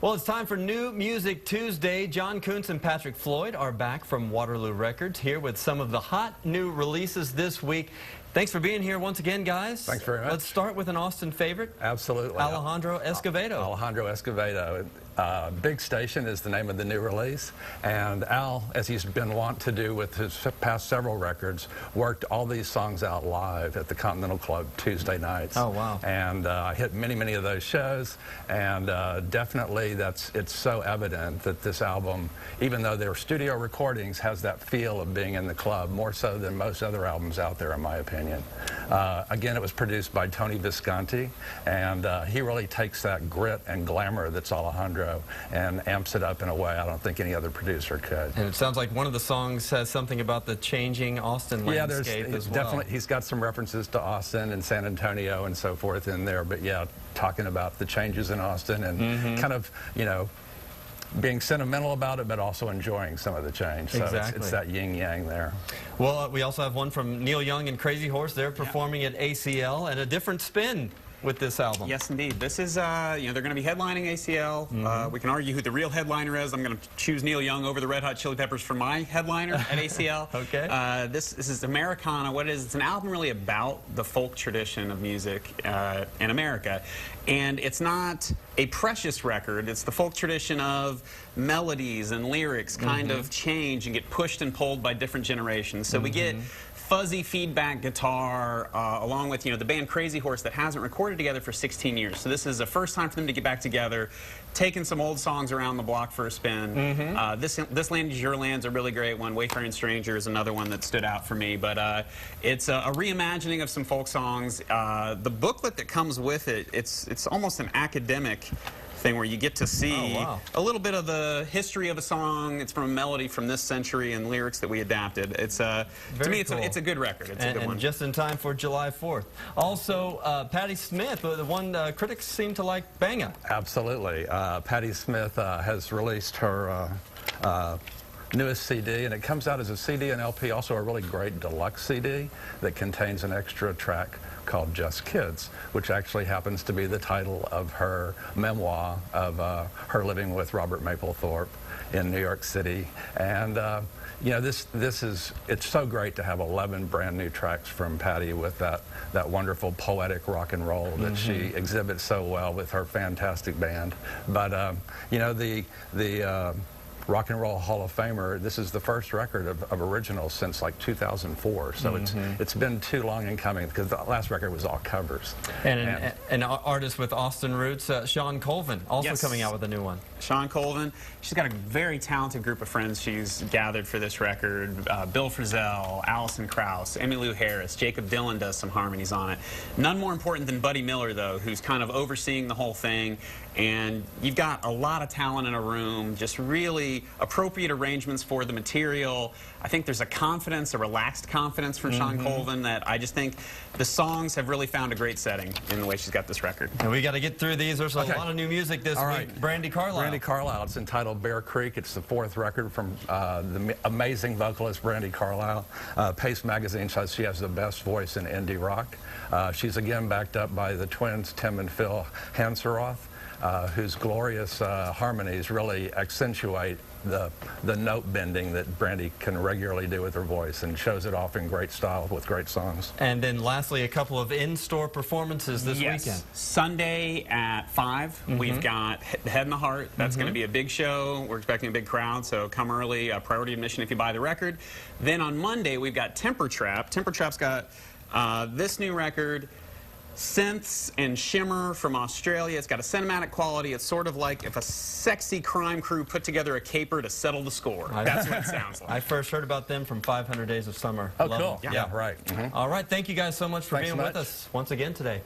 Well, it's time for New Music Tuesday. John Kuntz and Patrick Floyd are back from Waterloo Records here with some of the hot new releases this week. Thanks for being here once again, guys. Thanks very much. Let's start with an Austin favorite. Absolutely. Alejandro Escovedo. Alejandro Escovedo. Big Station is the name of the new release. And Al, as he's been wont to do with his past several records, worked all these songs out live at the Continental Club Tuesday nights. Oh, wow. And I hit many of those shows. And definitely it's so evident that this album, even though they're studio recordings, has that feel of being in the club, more so than most other albums out there, in my opinion. Again, it was produced by Tony Visconti, and he really takes that grit and glamour that's Alejandro and amps it up in a way I don't think any other producer could. And it sounds like one of the songs says something about the changing Austin landscape as well. Definitely, he's got some references to Austin and San Antonio and so forth in there, but yeah, talking about the changes in Austin and kind of, you know, being sentimental about it, but also enjoying some of the change. So exactly. It's that yin-yang there. Well, we also have one from Neil Young and Crazy Horse. They're performing at ACL and a different spin with this album. Yes, indeed. This is, you know, they're going to be headlining ACL. We can argue who the real headliner is. I'm going to choose Neil Young over the Red Hot Chili Peppers for my headliner at ACL. Okay. This is Americana. What it is, it's an album really about the folk tradition of music in America. And it's not a precious record. It's the folk tradition of melodies and lyrics kind of change and get pushed and pulled by different generations. So we get fuzzy feedback guitar, along with, you know, the band Crazy Horse that hasn't recorded together for 16 years. So this is the first time for them to get back together, taking some old songs around the block for a spin. This Land Is Your Land's a really great one. Wayfaring Stranger is another one that stood out for me. But it's a reimagining of some folk songs. The booklet that comes with it, it's almost an academic thing where you get to see a little bit of the history of a song. It's from a melody from this century and lyrics that we adapted. It's to me, it's a good record. It's a good one. And just in time for July 4th. Also, Patti Smith, the one critics seem to like, Banga. Absolutely. Patti Smith has released her newest CD, and it comes out as a CD and LP, also a really great deluxe CD that contains an extra track called Just Kids, which actually happens to be the title of her memoir of her living with Robert Mapplethorpe in New York City. And you know, it's so great to have 11 brand new tracks from Patti with that wonderful poetic rock and roll that she exhibits so well with her fantastic band. But you know, the Rock and Roll Hall of Famer, this is the first record of originals since like 2004, so it's been too long in coming, because the last record was all covers. And an artist with Austin roots, Shawn Colvin, also coming out with a new one. Shawn Colvin, she's got a very talented group of friends she's gathered for this record. Bill Frisell, Alison Krauss, Emmylou Harris, Jacob Dylan does some harmonies on it. None more important than Buddy Miller, though, who's kind of overseeing the whole thing. And you've got a lot of talent in a room, just really appropriate arrangements for the material. I think there's a confidence, a relaxed confidence from Shawn Colvin that I just think the songs have really found a great setting in the way she's got this record. And we got to get through these. There's a lot of new music this week. Brandi Carlile. Brandi Carlile. It's entitled Bear Creek. It's the 4th record from the amazing vocalist Brandi Carlile. Pace Magazine says she has the best voice in indie rock. She's again backed up by the twins Tim and Phil Hanseroth, whose glorious harmonies really accentuate the note bending that Brandi can regularly do with her voice, and shows it off in great style with great songs. And then lastly, a couple of in-store performances this weekend. Sunday at 5, we've got The Head and the Heart. That's going to be a big show. We're expecting a big crowd, so come early. Priority admission if you buy the record. Then on Monday, we've got Temper Trap. Temper Trap's got this new record, synths and shimmer from Australia. It's got a cinematic quality. It's sort of like if a sexy crime crew put together a caper to settle the score. That's what it sounds like. I first heard about them from 500 Days of Summer. Oh, cool. Them. Yeah, right. All right. Thank you guys so much for being with us once again today.